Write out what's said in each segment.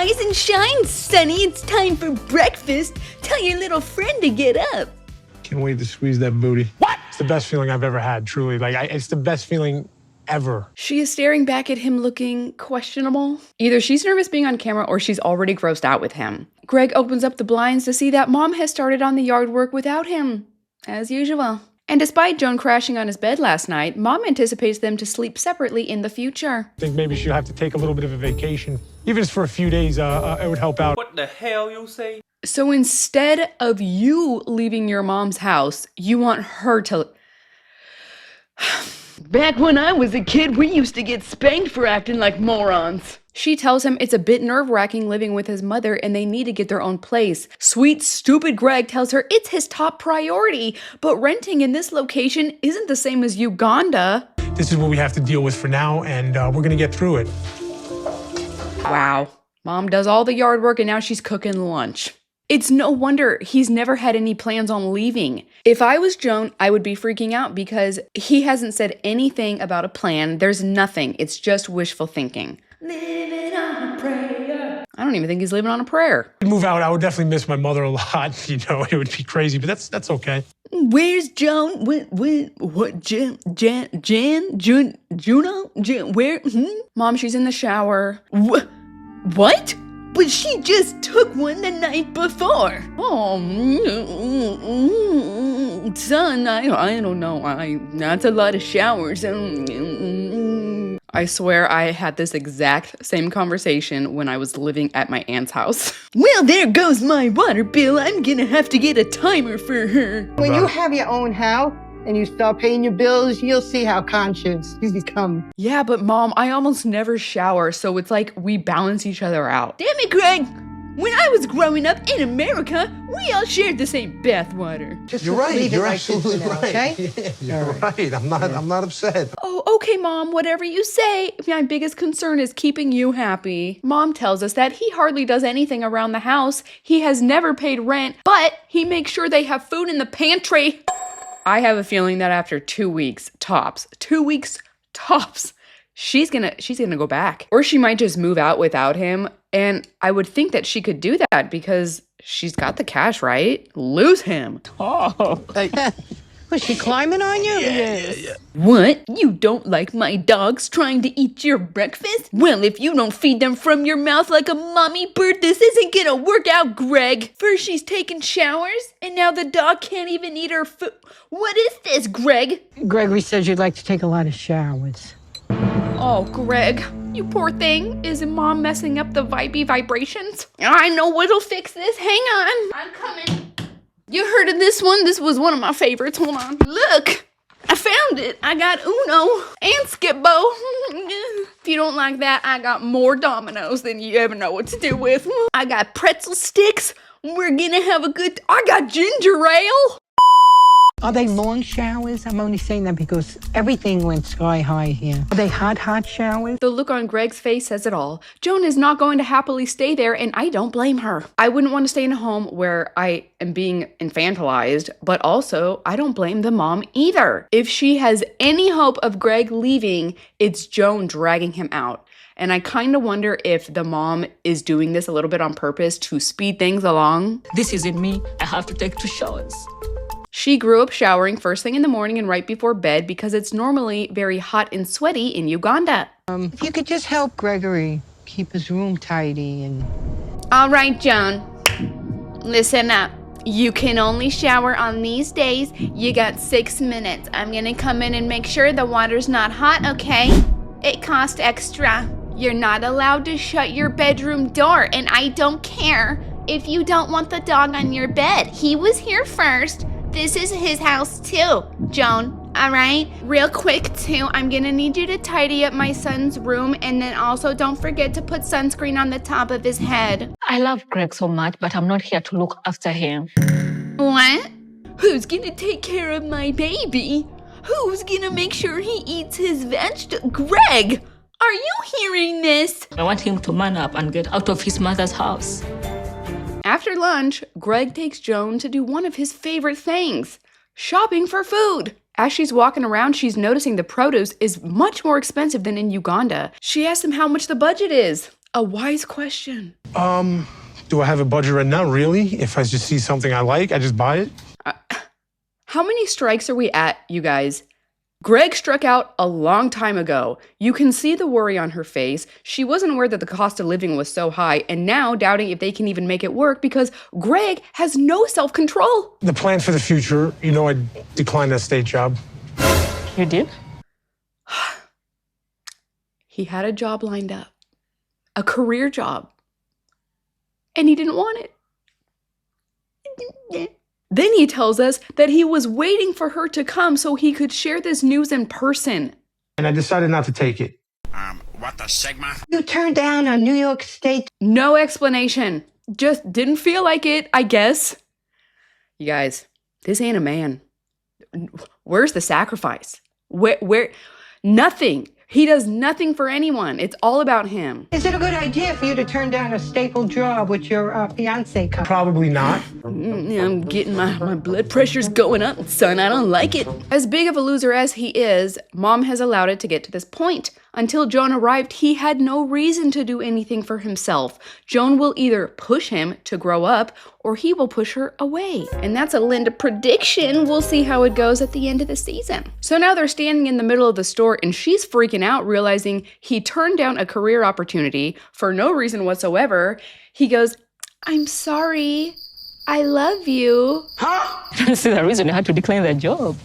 Rise and shine, Sonny. It's time for breakfast. Tell your little friend to get up. Can't wait to squeeze that booty. What? It's the best feeling I've ever had, truly. It's the best feeling ever. She is staring back at him looking questionable. Either she's nervous being on camera or she's already grossed out with him. Greg opens up the blinds to see that Mom has started on the yard work without him, as usual. And despite Joan crashing on his bed last night, Mom anticipates them to sleep separately in the future. I think maybe she'll have to take a little bit of a vacation. Even if it's for a few days, it would help out. What the hell you say? So instead of you leaving your mom's house, you want her to... Back when I was a kid, we used to get spanked for acting like morons. She tells him it's a bit nerve-wracking living with his mother and they need to get their own place. Sweet, stupid Greg tells her it's his top priority, but renting in this location isn't the same as Uganda. This is what we have to deal with for now, and we're gonna get through it. Wow. Mom does all the yard work and now she's cooking lunch. It's no wonder he's never had any plans on leaving. If I was Joan, I would be freaking out because he hasn't said anything about a plan. There's nothing. It's just wishful thinking. Living on a prayer. I don't even think he's living on a prayer. I'd move out, I would definitely miss my mother a lot. You know, it would be crazy, but that's okay. Where's Joan? What, Juno? Where? Mom, she's in the shower. What? But she just took one the night before. Oh, son, I don't know. That's a lot of showers. I swear I had this exact same conversation when I was living at my aunt's house. Well, there goes my water bill. I'm gonna have to get a timer for her. When you have your own house and you start paying your bills, you'll see how conscious you become. Yeah, but Mom, I almost never shower, so it's like we balance each other out. Damn it, Greg! When I was growing up in America, we all shared the same bathwater. You're right. leave it You're like this absolutely for now, right. okay? You're right. I'm not upset. Oh, okay, Mom, whatever you say. My biggest concern is keeping you happy. Mom tells us that he hardly does anything around the house. He has never paid rent, but he makes sure they have food in the pantry. I have a feeling that after 2 weeks, tops, she's gonna go back. Or she might just move out without him. And I would think that she could do that because she's got the cash, right? Lose him. Oh. Was she climbing on you? Yeah. What? You don't like my dogs trying to eat your breakfast? Well, if you don't feed them from your mouth like a mommy bird, this isn't gonna work out, Greg. First she's taking showers, and now the dog can't even eat her food. What is this, Greg? Gregory says you'd like to take a lot of showers. Oh, Greg, you poor thing. Is Mom messing up the vibrations? I know what'll fix this. Hang on. I'm coming. You heard of this one? This was one of my favorites. Hold on. Look, I found it. I got Uno and Skip-Bo. If you don't like that, I got more dominoes than you ever know what to do with. I got pretzel sticks. We're gonna have a good... I got ginger ale. Are they long showers? I'm only saying that because everything went sky high here. Are they hot showers? The look on Greg's face says it all. Joan is not going to happily stay there, and I don't blame her. I wouldn't want to stay in a home where I am being infantilized, but also I don't blame the mom either. If she has any hope of Greg leaving, it's Joan dragging him out. And I kind of wonder if the mom is doing this a little bit on purpose to speed things along. This isn't me. I have to take 2 showers. She grew up showering first thing in the morning and right before bed because it's normally very hot and sweaty in Uganda. If you could just help Gregory keep his room tidy and... All right, Joan. Listen up. You can only shower on these days. You got 6 minutes. I'm gonna come in and make sure the water's not hot, okay? It costs extra. You're not allowed to shut your bedroom door, and I don't care if you don't want the dog on your bed. He was here first. This is his house too, Joan, all right? Real quick too, I'm gonna need you to tidy up my son's room, and then also don't forget to put sunscreen on the top of his head. I love Greg so much, but I'm not here to look after him. What? Who's gonna take care of my baby? Who's gonna make sure he eats his vegetables? Greg, are you hearing this? I want him to man up and get out of his mother's house. After lunch, Greg takes Joan to do one of his favorite things, shopping for food. As she's walking around, she's noticing the produce is much more expensive than in Uganda. She asks him how much the budget is. A wise question. Do I have a budget right now? Really? If I just see something I like, I just buy it? How many strikes are we at, you guys? Greg struck out a long time ago. You can see the worry on her face. She wasn't aware that the cost of living was so high, and now doubting if they can even make it work because Greg has no self-control. The plan for the future, I declined that state job. You did? He had a job lined up, a career job, and he didn't want it. Then he tells us that he was waiting for her to come so he could share this news in person. And I decided not to take it. What the Sigma? You turned down a New York State. No explanation. Just didn't feel like it, I guess. You guys, this ain't a man. Where's the sacrifice? Where? Nothing. He does nothing for anyone. It's all about him. Is it a good idea for you to turn down a staple job with your fiance? Probably not. I'm getting my blood pressure's going up, son. I don't like it. As big of a loser as he is, Mom has allowed it to get to this point. Until Joan arrived, he had no reason to do anything for himself. Joan will either push him to grow up or he will push her away. And that's a Linda prediction. We'll see how it goes at the end of the season. So now they're standing in the middle of the store and she's freaking out, realizing he turned down a career opportunity for no reason whatsoever. He goes, "I'm sorry. I love you." That's the reason you had to decline that job.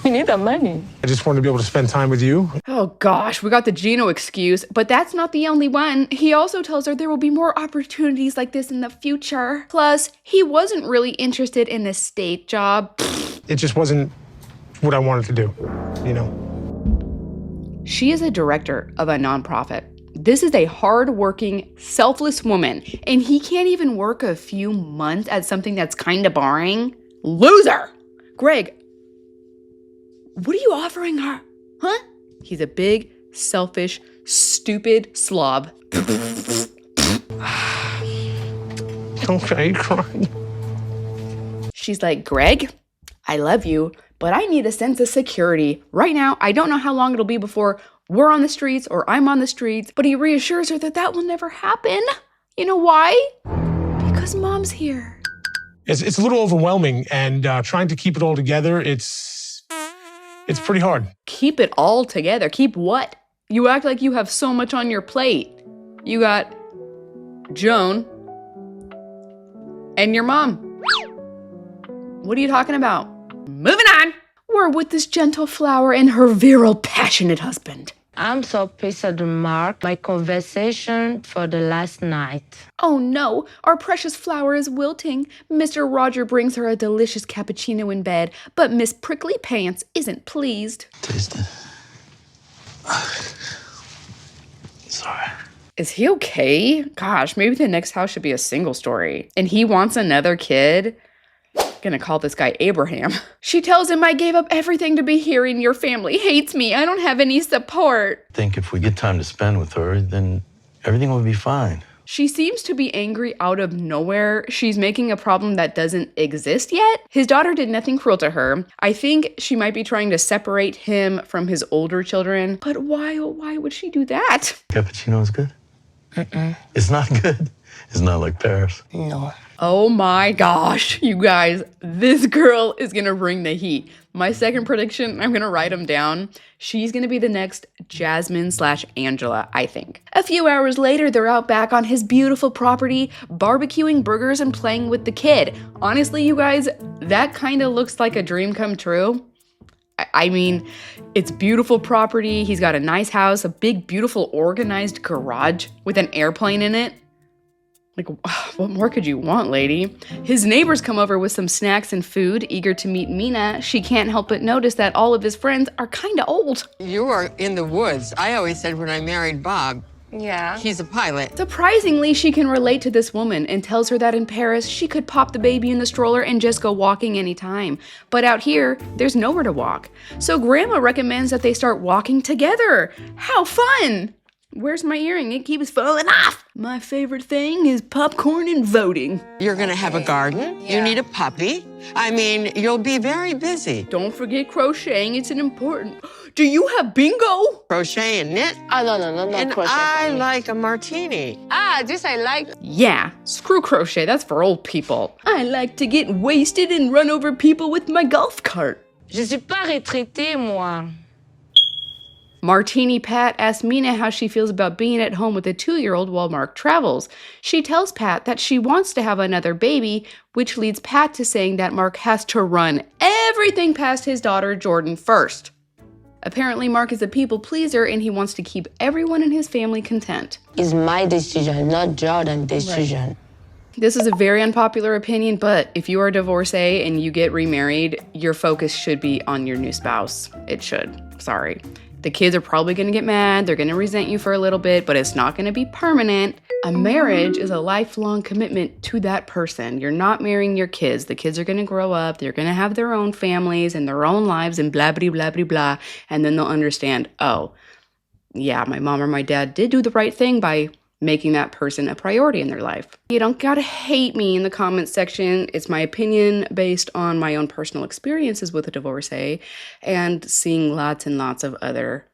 We need the money. I just wanted to be able to spend time with you. Oh gosh, we got the Gino excuse, but that's not the only one. He also tells her there will be more opportunities like this in the future. Plus, he wasn't really interested in a state job. It just wasn't what I wanted to do, She is a director of a nonprofit. This is a hard-working, selfless woman, and he can't even work a few months at something that's kind of boring? Loser! Greg, what are you offering her? Huh? He's a big, selfish, stupid slob. Okay, crying. She's like, "Greg, I love you, but I need a sense of security. Right now, I don't know how long it'll be before we're on the streets or I'm on the streets," but he reassures her that will never happen. You know why? Because Mom's here. It's a little overwhelming, and trying to keep it all together, it's pretty hard. Keep it all together. Keep what? You act like you have so much on your plate. You got Joan and your mom. What are you talking about? Moving on. We're with this gentle flower and her virile, passionate husband. I'm so pleased to remark my conversation for the last night. Oh no, our precious flower is wilting. Mr. Roger brings her a delicious cappuccino in bed, but Miss Prickly Pants isn't pleased. Taste it. Sorry. Is he okay? Gosh, maybe the next house should be a single story. And he wants another kid? Gonna call this guy Abraham. She tells him, "I gave up everything to be here and your family hates me. I don't have any support." I think if we get time to spend with her, then everything will be fine. She seems to be angry out of nowhere. She's making a problem that doesn't exist yet. His daughter did nothing cruel to her. I think she might be trying to separate him from his older children. But why, oh, why would she do that? Cappuccino is good? It's not good? It's not like Paris? No. Oh my gosh, you guys, this girl is gonna bring the heat. My second prediction, I'm gonna write them down. She's gonna be the next Jasmine/Angela, I think. A few hours later, they're out back on his beautiful property, barbecuing burgers and playing with the kid. Honestly, you guys, that kind of looks like a dream come true. I mean, it's beautiful property. He's got a nice house, a big, beautiful, organized garage with an airplane in it. Like, what more could you want, lady? His neighbors come over with some snacks and food, eager to meet Mina. She can't help but notice that all of his friends are kind of old. You are in the woods. I always said when I married Bob, Yeah. he's a pilot. Surprisingly, she can relate to this woman and tells her that in Paris, she could pop the baby in the stroller and just go walking anytime. But out here, there's nowhere to walk. So Grandma recommends that they start walking together. How fun! Where's my earring? It keeps falling off. My favorite thing is popcorn and voting. You're gonna have a garden. You need a puppy. I mean, you'll be very busy. Don't forget crocheting. It's an important... Do you have bingo? Crochet and knit. Oh, no, And crochet. I like a martini. This I like. Yeah, screw crochet. That's for old people. I like to get wasted and run over people with my golf cart. Je suis pas retraitée, moi. Martini Pat asks Mina how she feels about being at home with a 2-year-old while Mark travels. She tells Pat that she wants to have another baby, which leads Pat to saying that Mark has to run everything past his daughter Jordan first. Apparently, Mark is a people pleaser and he wants to keep everyone in his family content. It's my decision, not Jordan's decision. Right. This is a very unpopular opinion, but if you are a divorcee and you get remarried, your focus should be on your new spouse. It should. Sorry. The kids are probably going to get mad. They're going to resent you for a little bit, but it's not going to be permanent. A marriage is a lifelong commitment to that person. You're not marrying your kids. The kids are going to grow up. They're going to have their own families and their own lives and blah, blah, blah, blah, blah. And then they'll understand, oh, yeah, my mom or my dad did do the right thing by making that person a priority in their life. You don't gotta hate me in the comments section. It's my opinion based on my own personal experiences with a divorcee and seeing lots and lots of other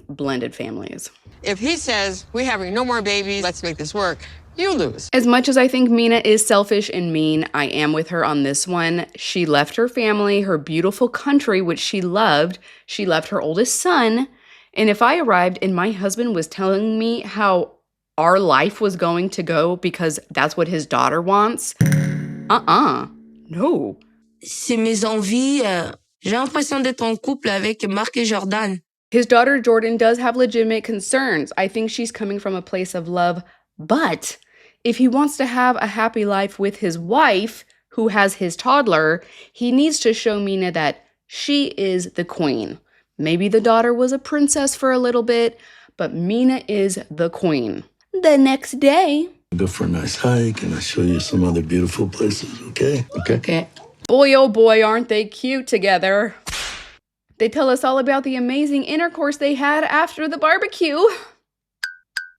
blended families. If he says, we're having no more babies, let's make this work, you lose. As much as I think Mina is selfish and mean, I am with her on this one. She left her family, her beautiful country, which she loved. She left her oldest son. And if I arrived and my husband was telling me how our life was going to go because that's what his daughter wants, no. C'est mes envies. J'ai l'impression d'être en couple avec Marc et Jordan. His daughter Jordan does have legitimate concerns. I think she's coming from a place of love, but if he wants to have a happy life with his wife, who has his toddler, he needs to show Mina that she is the queen. Maybe the daughter was a princess for a little bit, but Mina is the queen. The next day, Go for a nice hike and I'll show you some other beautiful places, okay? Okay. boy oh boy, aren't they cute together. They tell us all about the amazing intercourse they had after the barbecue.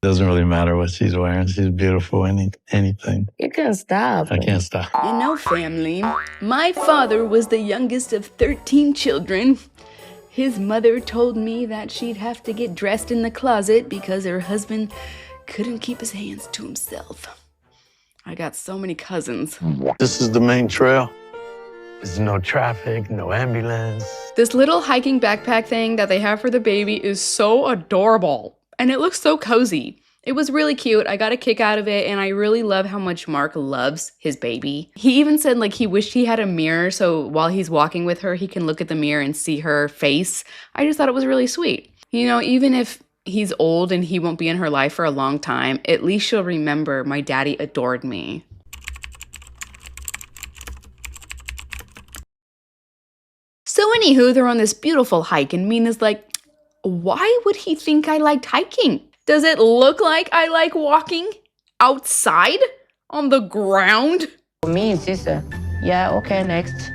Doesn't really matter what she's wearing. She's beautiful, anything. You can't stop. I can't stop. You know, family, my father was the youngest of 13 children. His mother told me that she'd have to get dressed in the closet because her husband couldn't keep his hands to himself. I got so many cousins. This is the main trail. There's no traffic, no ambulance. This little hiking backpack thing that they have for the baby is so adorable. And it looks so cozy. It was really cute. I got a kick out of it, and I really love how much Mark loves his baby. He even said like he wished he had a mirror so while he's walking with her, he can look at the mirror and see her face. I just thought it was really sweet. You know, even if he's old and he won't be in her life for a long time, at least she'll remember my daddy adored me. So anywho, they're on this beautiful hike and Mina's like, why would he think I liked hiking? Does it look like I like walking outside on the ground? Me, sister. Yeah, okay, next.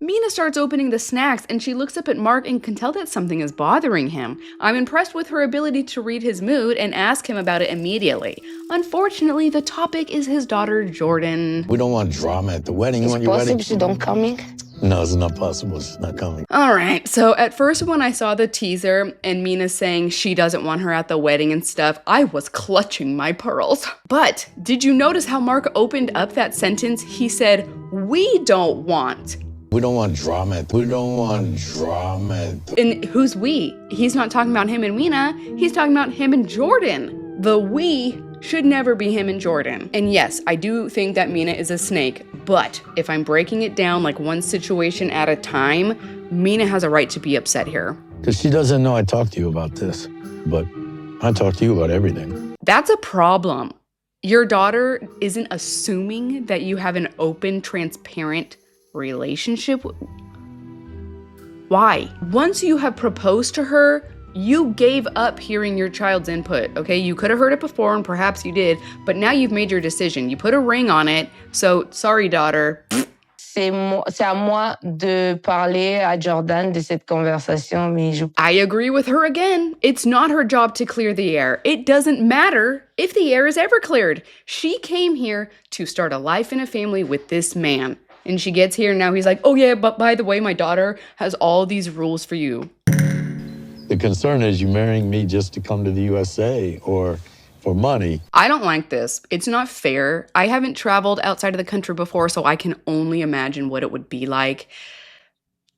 Mina starts opening the snacks and she looks up at Mark and can tell that something is bothering him. I'm impressed with her ability to read his mood and ask him about it immediately. Unfortunately, the topic is his daughter, Jordan. We don't want drama at the wedding. You It's want your possible wedding? she don't coming? No, it's not possible. She's not coming. All right, so at first when I saw the teaser and Mina saying she doesn't want her at the wedding and stuff, I was clutching my pearls. But did you notice how Mark opened up that sentence? He said, we don't want. We don't want drama. We don't want drama. And who's we? He's not talking about him and Mina. He's talking about him and Jordan. The we should never be him and Jordan. And yes, I do think that Mina is a snake, but if I'm breaking it down like one situation at a time, Mina has a right to be upset here. Because she doesn't know I talked to you about this, but I talk to you about everything. That's a problem. Your daughter isn't assuming that you have an open, transparent relationship. Why? Once you have proposed to her, you gave up hearing your child's input, okay? You could have heard it before and perhaps you did, but now you've made your decision. You put a ring on it, so sorry, daughter. c'est à moi de parler à Jordan de cette conversation, mais I agree with her again. It's not her job to clear the air. It doesn't matter if the air is ever cleared. She came here to start a life and a family with this man. And she gets here and now he's like, oh yeah, but by the way, my daughter has all these rules for you. The concern is you marrying me just to come to the USA or for money. I don't like this. It's not fair. I haven't traveled outside of the country before, so I can only imagine what it would be like.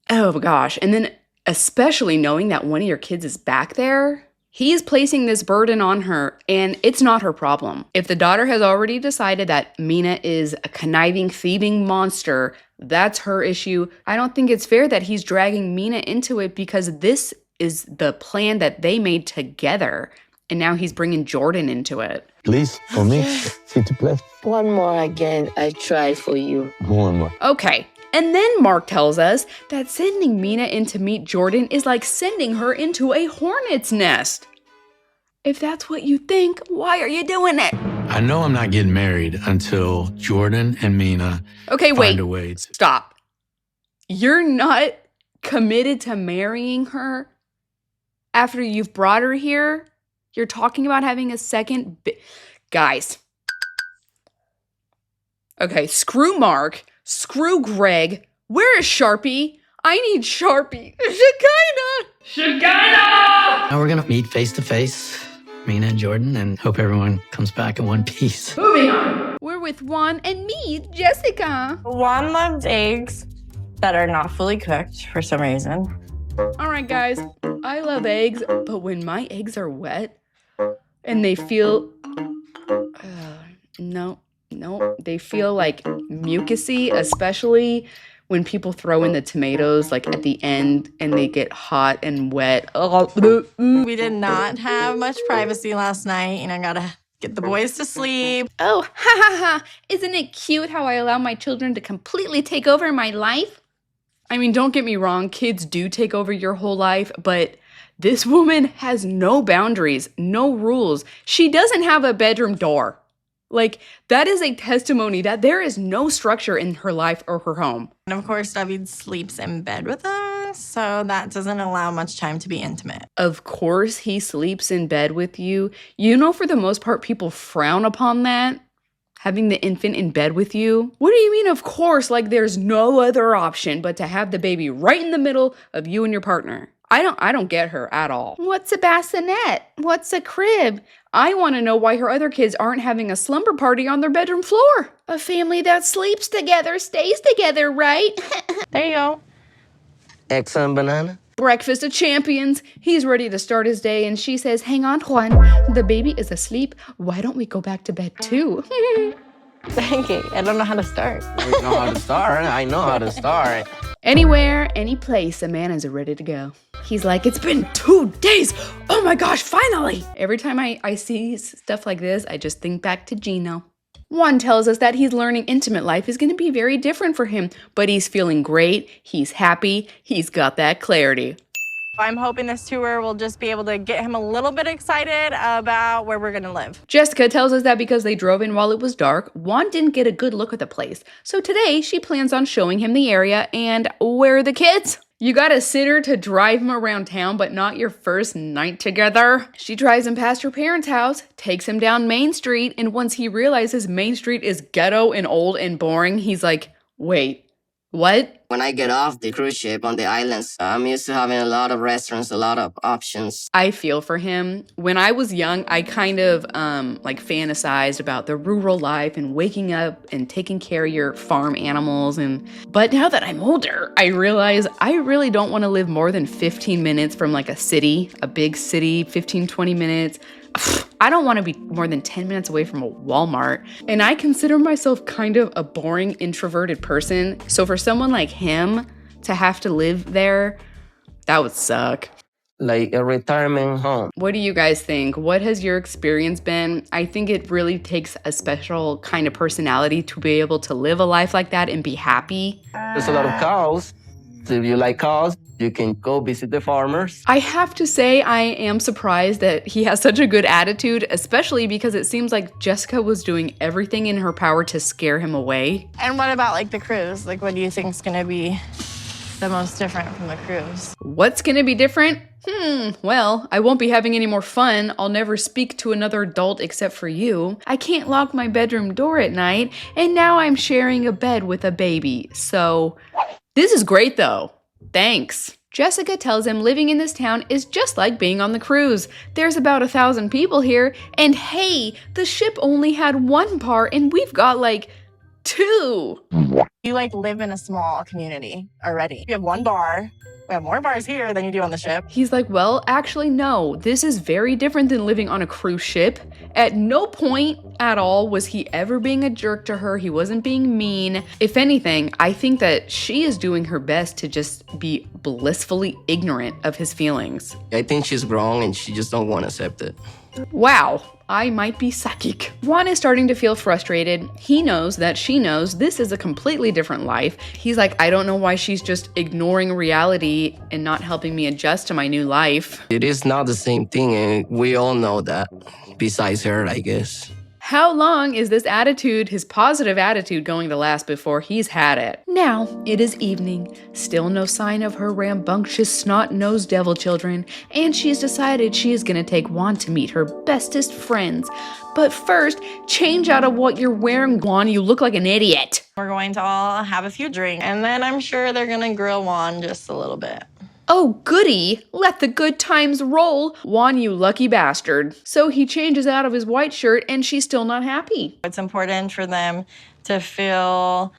Oh gosh. And then especially knowing that one of your kids is back there, he is placing this burden on her, and it's not her problem. If the daughter has already decided that Mina is a conniving, thieving monster, that's her issue. I don't think it's fair that he's dragging Mina into it because this is the plan that they made together. And now he's bringing Jordan into it. Please, for me, s'il te plaît. one more again, I try for you. One more. Okay. And then Mark tells us that sending Mina in to meet Jordan is like sending her into a hornet's nest. If that's what you think, why are you doing it? I know I'm not getting married until Jordan and Mina find a way to... Stop. You're not committed to marrying her after you've brought her here? You're talking about having a second... Guys. Okay, screw Mark. Screw Greg. Where is Sharpie? I need Sharpie. Shekinah! Now we're gonna meet face to face, Mina and Jordan, and hope everyone comes back in one piece. Moving on. We're with Juan and me, Jessica. Juan loves eggs that are not fully cooked for some reason. All right, guys. I love eggs, but when my eggs are wet and they feel... No, they feel like mucusy, especially when people throw in the tomatoes like at the end and they get hot and wet. We did not have much privacy last night, and I gotta get the boys to sleep. Oh, ha ha ha. Isn't it cute how I allow my children to completely take over my life? I mean, don't get me wrong, kids do take over your whole life, but this woman has no boundaries, no rules. She doesn't have a bedroom door. Like, that is a testimony that there is no structure in her life or her home. And of course, David sleeps in bed with us, so that doesn't allow much time to be intimate. Of course he sleeps in bed with you. You know, for the most part, people frown upon that. Having the infant in bed with you. What do you mean, of course? Like, there's no other option but to have the baby right in the middle of you and your partner. I don't get her at all. What's a bassinet? What's a crib? I want to know why her other kids aren't having a slumber party on their bedroom floor. A family that sleeps together stays together, right? There you go. Eggs and banana? Breakfast of champions. He's ready to start his day, and she says, hang on, Juan. The baby is asleep. Why don't we go back to bed too? Okay, I don't know how to start. You know how to start. I know how to start. Anywhere, any place, a man is ready to go. He's like, it's been 2 days. Oh my gosh, finally. Every time I see stuff like this, I just think back to Gino. Juan tells us that he's learning intimate life is going to be very different for him, but he's feeling great. He's happy. He's got that clarity. I'm hoping this tour will just be able to get him a little bit excited about where we're gonna live. Jessica tells us that because they drove in while it was dark, Juan didn't get a good look at the place. So today, she plans on showing him the area and where are the kids? You got a sitter to drive him around town, but not your first night together. She drives him past her parents' house, takes him down Main Street, and once he realizes Main Street is ghetto and old and boring, he's like, wait, what? When I get off the cruise ship on the islands, I'm used to having a lot of restaurants, a lot of options. I feel for him. When I was young, I kind of like fantasized about the rural life and waking up and taking care of your farm animals. But now that I'm older, I realize I really don't want to live more than 15 minutes from like a city, a big city, 15, 20 minutes. I don't want to be more than 10 minutes away from a Walmart. And I consider myself kind of a boring, introverted person. So for someone like him to have to live there, that would suck. Like a retirement home. What do you guys think? What has your experience been? I think it really takes a special kind of personality to be able to live a life like that and be happy. There's a lot of cows. If you like cows, you can go visit the farmers. I have to say I am surprised that he has such a good attitude, especially because it seems like Jessica was doing everything in her power to scare him away. And what about like the cruise? Like what do you think is gonna be the most different from the cruise? What's gonna be different? Well, I won't be having any more fun. I'll never speak to another adult except for you. I can't lock my bedroom door at night, and now I'm sharing a bed with a baby. So, this is great though. Thanks. Jessica tells him living in this town is just like being on the cruise. There's about 1,000 people here, and hey, the ship only had one bar and we've got like 2. You like live in a small community already. You have one bar. We have more bars here than you do on the ship. He's like, well, actually, no. This is very different than living on a cruise ship. At no point at all was he ever being a jerk to her. He wasn't being mean. If anything, I think that she is doing her best to just be blissfully ignorant of his feelings. I think she's wrong and she just don't want to accept it. Wow. I might be psychic. Juan is starting to feel frustrated. He knows that she knows this is a completely different life. He's like, I don't know why she's just ignoring reality and not helping me adjust to my new life. It is not the same thing, and we all know that. Besides her, I guess. How long is this attitude, his positive attitude, going to last before he's had it? Now, it is evening. Still no sign of her rambunctious, snot-nosed devil children, and she's decided she is going to take Juan to meet her bestest friends. But first, change out of what you're wearing, Juan. You look like an idiot. We're going to all have a few drinks, and then I'm sure they're gonna grill Juan just a little bit. Oh, goody. Let the good times roll. Juan, you lucky bastard. So he changes out of his white shirt and she's still not happy. It's important for them to feel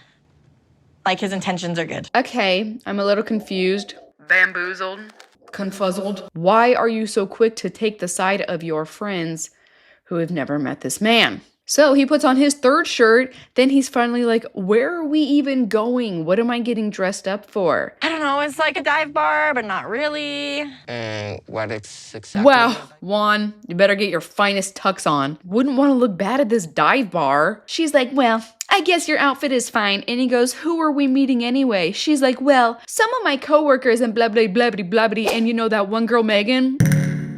like his intentions are good. Okay, I'm a little confused. Bamboozled. Confuzzled. Why are you so quick to take the side of your friends who have never met this man? So he puts on his third shirt, then he's finally like, where are we even going? What am I getting dressed up for? I don't know, it's like a dive bar, but not really. What exactly? Wow, Juan, you better get your finest tux on. Wouldn't want to look bad at this dive bar. She's like, well, I guess your outfit is fine. And he goes, who are we meeting anyway? She's like, well, some of my coworkers and blah, blah, blah, blah, blah, blah. And you know that one girl, Megan?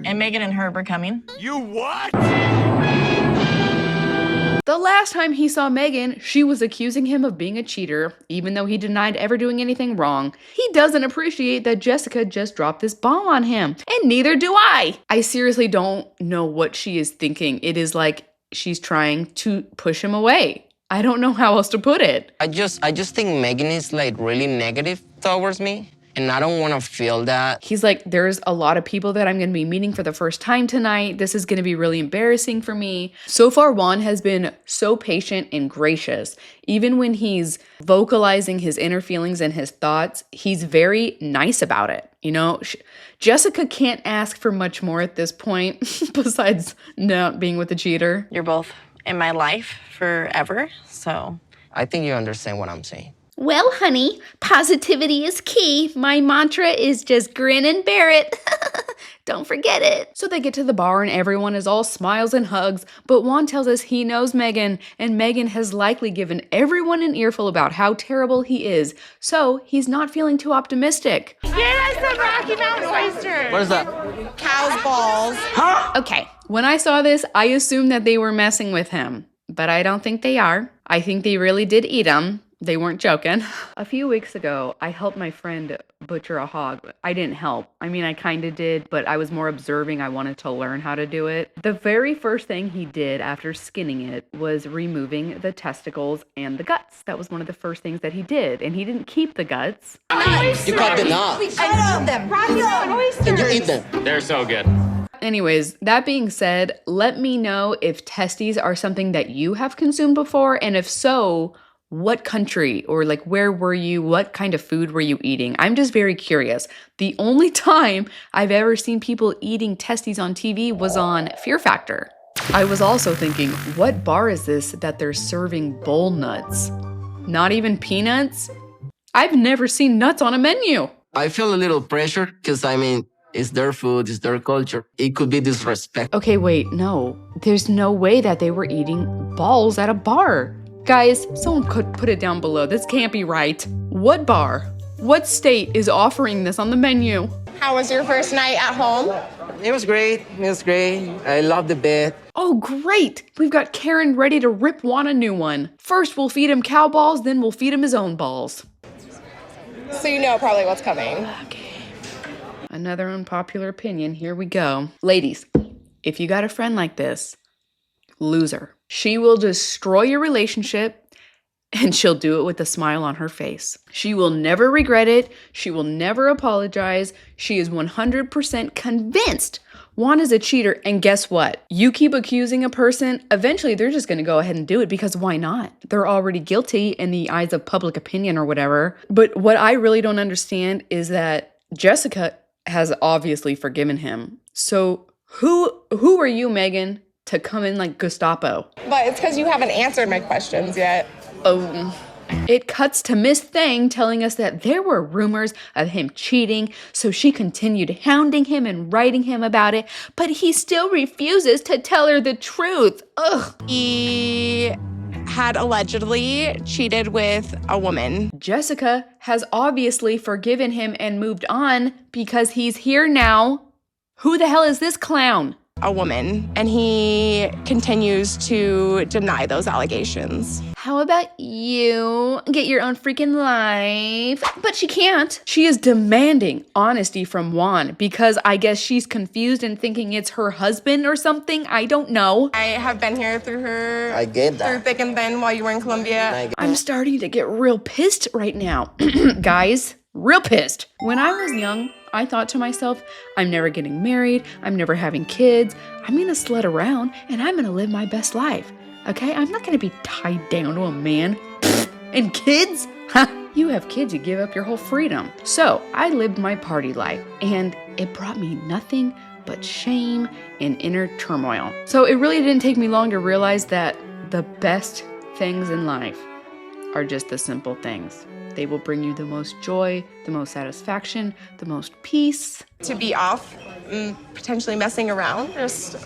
And Megan and Herb are coming. You what? The last time he saw Megan, she was accusing him of being a cheater, even though he denied ever doing anything wrong. He doesn't appreciate that Jessica just dropped this bomb on him, and neither do I. I seriously don't know what she is thinking. It is like she's trying to push him away. I don't know how else to put it. I just think Megan is like really negative towards me. And I don't want to feel that. He's like, there's a lot of people that I'm going to be meeting for the first time tonight. This is going to be really embarrassing for me. So far, Juan has been so patient and gracious. Even when he's vocalizing his inner feelings and his thoughts, he's very nice about it. You know, Jessica can't ask for much more at this point, besides not being with a cheater. You're both in my life forever, so. I think you understand what I'm saying. Well, honey, positivity is key. My mantra is just grin and bear it. Don't forget it. So they get to the bar and everyone is all smiles and hugs, but Juan tells us he knows Megan, and Megan has likely given everyone an earful about how terrible he is, so he's not feeling too optimistic. Get us some Rocky Mountain oysters. What is that? Cow's balls. Huh? Okay, when I saw this, I assumed that they were messing with him, but I don't think they are. I think they really did eat them. They weren't joking. A few weeks ago, I helped my friend butcher a hog. I didn't help. I mean, I kind of did, but I was more observing. I wanted to learn how to do it. The very first thing he did after skinning it was removing the testicles and the guts. That was one of the first things that he did, and he didn't keep the guts. You cut them off. I love them. Rocky Mountain oysters. And you eat them. They're so good. Anyways, that being said, let me know if testes are something that you have consumed before, and if so, what country or like where were you? What kind of food were you eating? I'm just very curious. The only time I've ever seen people eating testes on TV was on Fear Factor. I was also thinking, what bar is this that they're serving bowl nuts? Not even peanuts? I've never seen nuts on a menu. I feel a little pressure because, I mean, it's their food, it's their culture. It could be disrespect. Okay, wait, no. There's no way that they were eating balls at a bar. Guys, someone could put it down below. This can't be right. What bar? What state is offering this on the menu? How was your first night at home? It was great. It was great. I loved the bed. Oh, great. We've got Karen ready to rip Juan a new one. First, we'll feed him cow balls, then we'll feed him his own balls. So you know probably what's coming. Okay. Another unpopular opinion. Here we go. Ladies, if you got a friend like this, lose her. She will destroy your relationship, and she'll do it with a smile on her face. She will never regret it. She will never apologize. She is 100% convinced Juan is a cheater. And guess what? You keep accusing a person, eventually they're just going to go ahead and do it because why not? They're already guilty in the eyes of public opinion or whatever. But what I really don't understand is that Jessica has obviously forgiven him. So who are you, Megan, to come in like Gestapo? But it's because you haven't answered my questions yet. Oh, it cuts to Miss Thang telling us that there were rumors of him cheating, so she continued hounding him and writing him about it, but he still refuses to tell her the truth. Ugh. He had allegedly cheated with a woman. Jessica has obviously forgiven him and moved on because he's here now. Who the hell is this clown? A woman, and he continues to deny those allegations. How about you get your own freaking life? But she can't. She is demanding honesty from Juan because I guess she's confused and thinking it's her husband or something. I don't know. I have been here through her. I get that. Through thick and thin while you were in Colombia. I'm starting to get real pissed right now. Guys, real pissed. When I was young, I thought to myself, I'm never getting married, I'm never having kids, I'm gonna slut around and I'm gonna live my best life, okay? I'm not gonna be tied down to a man. And kids? You have kids, you give up your whole freedom. So I lived my party life and it brought me nothing but shame and inner turmoil. So it really didn't take me long to realize that the best things in life are just the simple things. They will bring you the most joy, the most satisfaction, the most peace. To be off, potentially messing around, just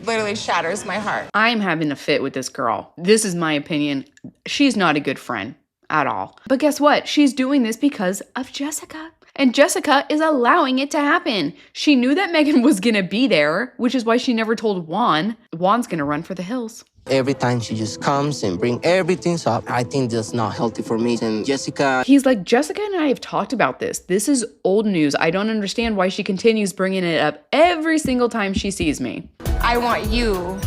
literally shatters my heart. I'm having a fit with this girl. This is my opinion. She's not a good friend at all. But guess what? She's doing this because of Jessica. And Jessica is allowing it to happen. She knew that Megan was gonna be there, which is why she never told Juan. Juan's gonna run for the hills. Every time she just comes and bring everything up, I think that's not healthy for me. And Jessica... He's like, Jessica and I have talked about this. This is old news. I don't understand why she continues bringing it up every single time she sees me. I want you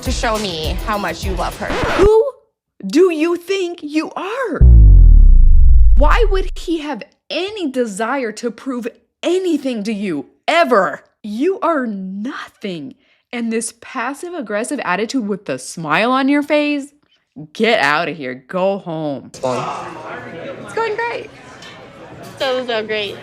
to show me how much you love her. Who do you think you are? Why would he have any desire to prove anything to you, ever? You are nothing. And this passive-aggressive attitude with the smile on your face, get out of here. Go home. It's going great. So great.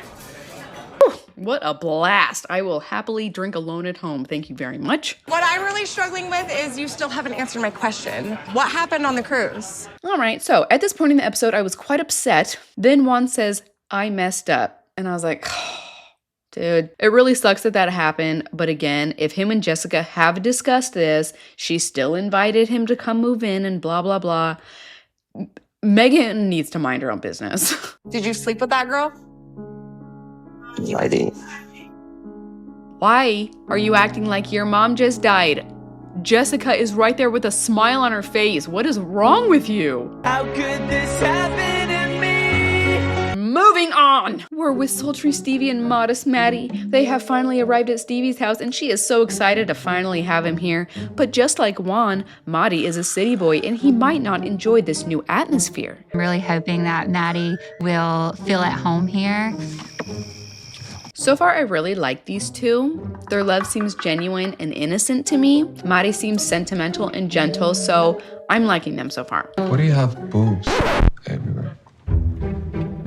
What a blast. I will happily drink alone at home. Thank you very much. What I'm really struggling with is you still haven't answered my question. What happened on the cruise? All right, so at this point in the episode, I was quite upset. Then Juan says, I messed up. And I was like, dude, it really sucks that that happened. But again, if him and Jessica have discussed this, she still invited him to come move in and blah, blah, blah. Megan needs to mind her own business. Did you sleep with that girl? I did. Why are you acting like your mom just died? Jessica is right there with a smile on her face. What is wrong with you? How could this happen to me? Moving on! We're with sultry Stevi and modest Maddie. They have finally arrived at Stevi's house and she is so excited to finally have him here. But just like Juan, Mahdi is a city boy and he might not enjoy this new atmosphere. I'm really hoping that Maddie will feel at home here. So far, I really like these two. Their love seems genuine and innocent to me. Maddie seems sentimental and gentle, so I'm liking them so far. What do you have boobs everywhere?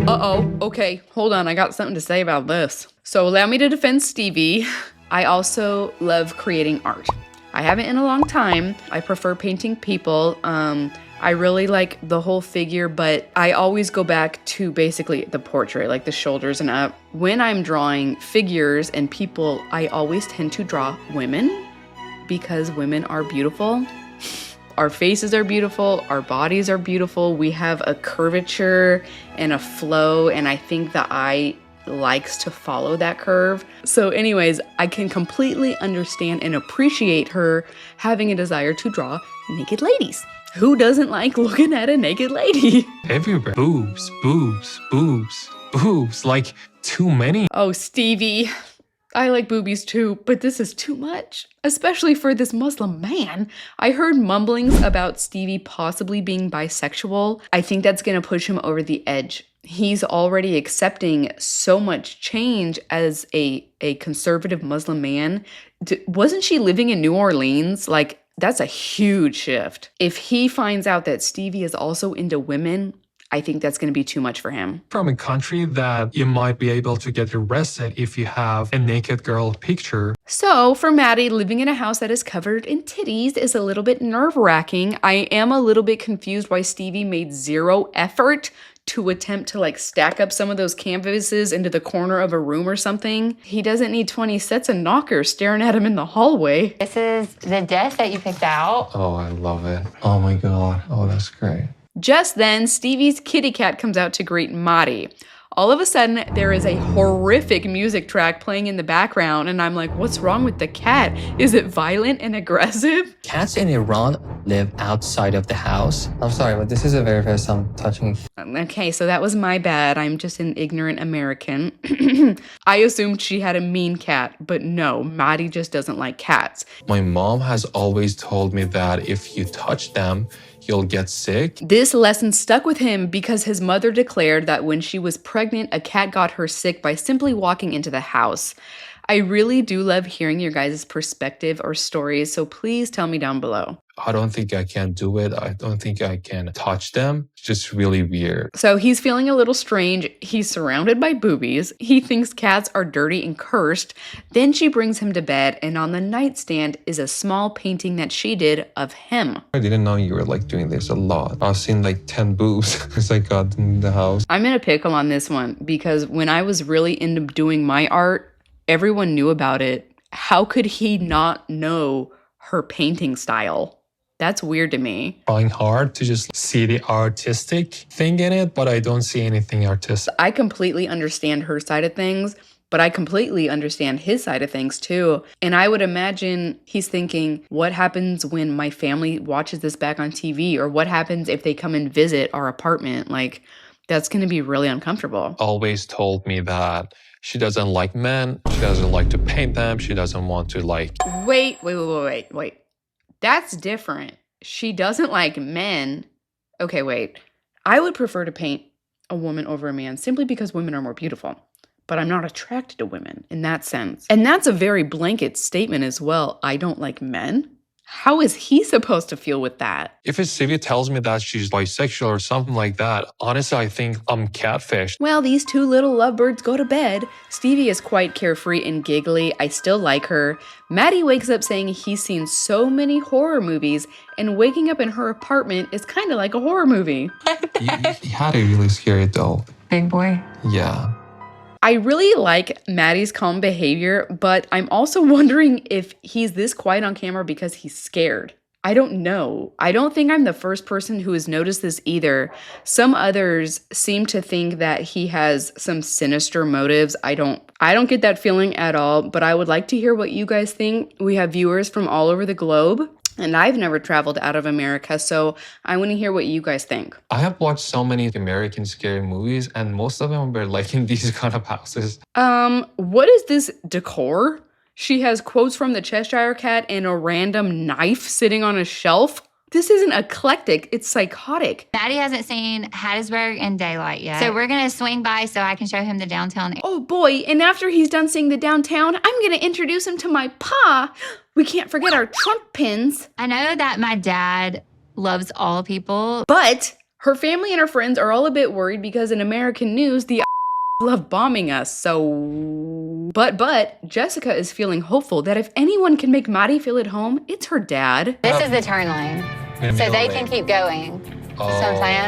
Uh-oh, okay, hold on, I got something to say about this. So allow me to defend Stevi. I also love creating art. I haven't in a long time. I prefer painting people. I really like the whole figure, but I always go back to basically the portrait, like the shoulders and up. When I'm drawing figures and people, I always tend to draw women because women are beautiful. Our faces are beautiful. Our bodies are beautiful. We have a curvature and a flow, and I think the eye likes to follow that curve. So anyways, I can completely understand and appreciate her having a desire to draw naked ladies. Who doesn't like looking at a naked lady? Everywhere. Boobs, boobs, boobs, boobs. Like, too many. Oh, Stevie. I like boobies too, but this is too much, especially for this Muslim man. I heard mumblings about Stevie possibly being bisexual. I think that's gonna push him over the edge. He's already accepting so much change as a conservative Muslim man. Wasn't she living in New Orleans? Like, that's a huge shift. If he finds out that Stevie is also into women, I think that's going to be too much for him. From a country that you might be able to get arrested if you have a naked girl picture. So for Maddie, living in a house that is covered in titties is a little bit nerve-wracking. I am a little bit confused why Stevie made zero effort to attempt to like stack up some of those canvases into the corner of a room or something. He doesn't need 20 sets of knockers staring at him in the hallway. This is the desk that you picked out. Oh, I love it. Oh my God. Oh, that's great. Just then, Stevie's kitty cat comes out to greet Maddie. All of a sudden, there is a horrific music track playing in the background, and I'm like, what's wrong with the cat? Is it violent and aggressive? Cats in Iran live outside of the house. I'm sorry, but this is the very first time touching. Okay, so that was my bad. I'm just an ignorant American. I assumed she had a mean cat, but no, Maddie just doesn't like cats. My mom has always told me that if you touch them, you'll get sick. This lesson stuck with him because his mother declared that when she was pregnant, a cat got her sick by simply walking into the house. I really do love hearing your guys' perspective or stories, so please tell me down below. I don't think I can do it. I don't think I can touch them. It's just really weird. So he's feeling a little strange. He's surrounded by boobies. He thinks cats are dirty and cursed. Then she brings him to bed, and on the nightstand is a small painting that she did of him. I didn't know you were like doing this a lot. I've seen like 10 boobs since I got in the house. I'm in a pickle on this one because when I was really into doing my art, everyone knew about it. How could he not know her painting style? That's weird to me. Trying hard to just see the artistic thing in it, but I don't see anything artistic. I completely understand her side of things, but I completely understand his side of things too. And I would imagine he's thinking, what happens when my family watches this back on TV? Or what happens if they come and visit our apartment? Like, that's going to be really uncomfortable. Always told me that she doesn't like men. She doesn't like to paint them. She doesn't want to like... Wait. That's different. She doesn't like men. Okay, wait. I would prefer to paint a woman over a man simply because women are more beautiful. But I'm not attracted to women in that sense. And that's a very blanket statement as well. I don't like men. How is he supposed to feel with that? If Stevi tells me that she's bisexual or something like that, honestly, I think I'm catfished. Well, these two little lovebirds go to bed. Stevi is quite carefree and giggly. I still like her. Maddie wakes up saying he's seen so many horror movies, and waking up in her apartment is kind of like a horror movie. You had a really scary doll. Big boy. Yeah. I really like Maddie's calm behavior, but I'm also wondering if he's this quiet on camera because he's scared. I don't know. I don't think I'm the first person who has noticed this either. Some others seem to think that he has some sinister motives. I don't get that feeling at all, but I would like to hear what you guys think. We have viewers from all over the globe. And I've never traveled out of America, so I want to hear what you guys think. I have watched so many American scary movies, and most of them were like in these kind of houses. What is this decor? She has quotes from the Cheshire Cat and a random knife sitting on a shelf. This isn't eclectic, it's psychotic. Maddie hasn't seen Hattiesburg in daylight yet. So we're gonna swing by so I can show him the downtown. Oh boy, and after he's done seeing the downtown, I'm gonna introduce him to my pa. We can't forget our Trump pins. I know that my dad loves all people. But her family and her friends are all a bit worried because in American news, the love bombing us, so... But Jessica is feeling hopeful that if anyone can make Maddie feel at home, it's her dad. This is the turn lane, so they can keep going. Oh,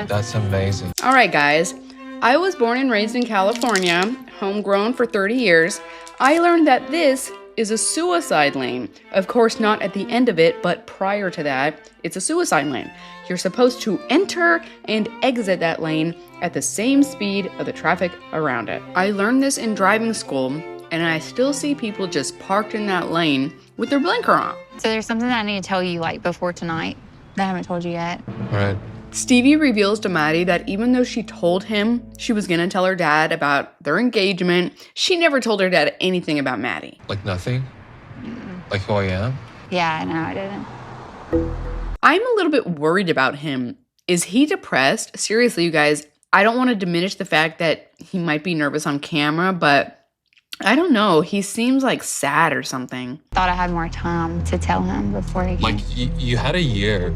that's amazing. All right, guys. I was born and raised in California, homegrown for 30 years. I learned that this is a suicide lane. Of course, not at the end of it, but prior to that, it's a suicide lane. You're supposed to enter and exit that lane at the same speed of the traffic around it. I learned this in driving school, and I still see people just parked in that lane with their blinker on. So there's something that I need to tell you like before tonight that I haven't told you yet. All right. Stevi reveals to Maddie that even though she told him she was gonna tell her dad about their engagement, she never told her dad anything about Maddie. Like nothing? Like who I am? Yeah, no, I didn't. I'm a little bit worried about him. Is he depressed? Seriously, you guys, I don't want to diminish the fact that he might be nervous on camera, but I don't know. He seems like sad or something. Thought I had more time to tell him before he came. Like you had a year.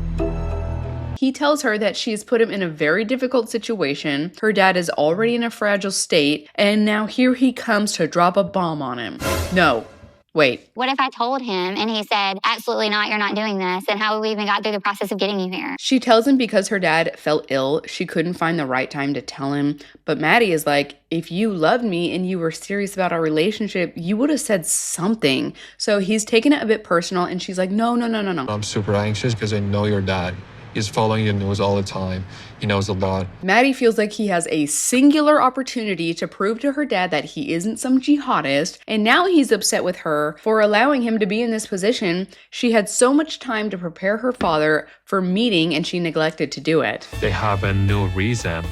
He tells her that she has put him in a very difficult situation. Her dad is already in a fragile state, and now here he comes to drop a bomb on him. No, wait. What if I told him and he said, absolutely not, you're not doing this, and how we even got through the process of getting you here? She tells him because her dad fell ill, she couldn't find the right time to tell him. But Maddie is like, if you loved me and you were serious about our relationship, you would have said something. So he's taking it a bit personal, and she's like, no. I'm super anxious because I know your dad. He's following the news all the time. He knows a lot. Maddie feels like he has a singular opportunity to prove to her dad that he isn't some jihadist, and now he's upset with her for allowing him to be in this position. She had so much time to prepare her father for meeting, and she neglected to do it. They have a new reason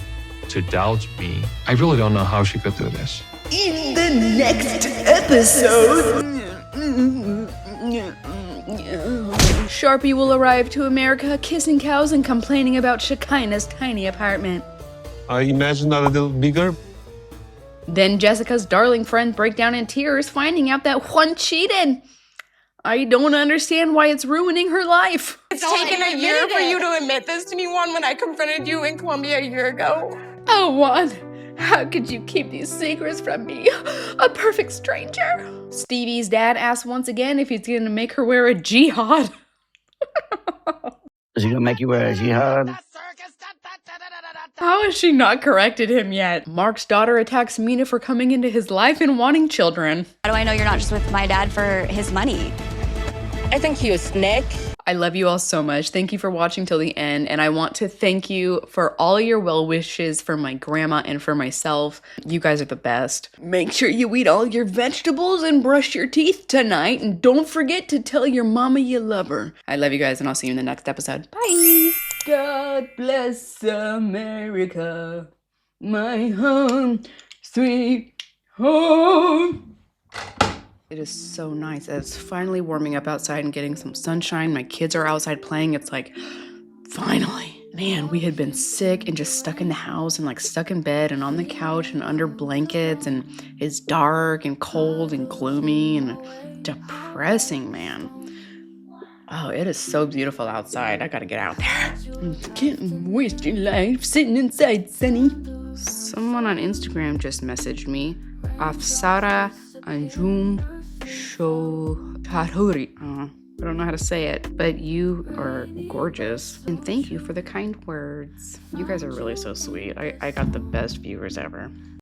to doubt me. I really don't know how she could do this. In the next episode. Sharpie will arrive to America kissing cows and complaining about Shekinah's tiny apartment. I imagine that a little bigger. Then Jessica's darling friend break down in tears, finding out that Juan cheated. I don't understand why it's ruining her life. It's taken a year for you to admit this to me, Juan, when I confronted you in Colombia a year ago. Oh, Juan, how could you keep these secrets from me? A perfect stranger. Stevie's dad asks once again if he's gonna make her wear a jihad. Is he gonna make you wear a jihad? How has she not corrected him yet? Mark's daughter attacks Mina for coming into his life and wanting children. How do I know you're not just with my dad for his money? I think you're a snake. I love you all so much. Thank you for watching till the end, and I want to thank you for all your well wishes for my grandma and for myself. You guys are the best. Make sure you eat all your vegetables and brush your teeth tonight, and don't forget to tell your mama you love her. I love you guys, and I'll see you in the next episode. Bye! God bless America, my home, sweet home. It is so nice. It's finally warming up outside and getting some sunshine. My kids are outside playing. It's like, finally. Man, we had been sick and just stuck in the house and like stuck in bed and on the couch and under blankets, and it's dark and cold and gloomy and depressing, man. Oh, it is so beautiful outside. I gotta get out there. Can't waste your life sitting inside, Sonny. Someone on Instagram just messaged me. Afsara Anjum Shotaruri. I don't know how to say it, but you are gorgeous. And thank you for the kind words. You guys are really so sweet. I got the best viewers ever.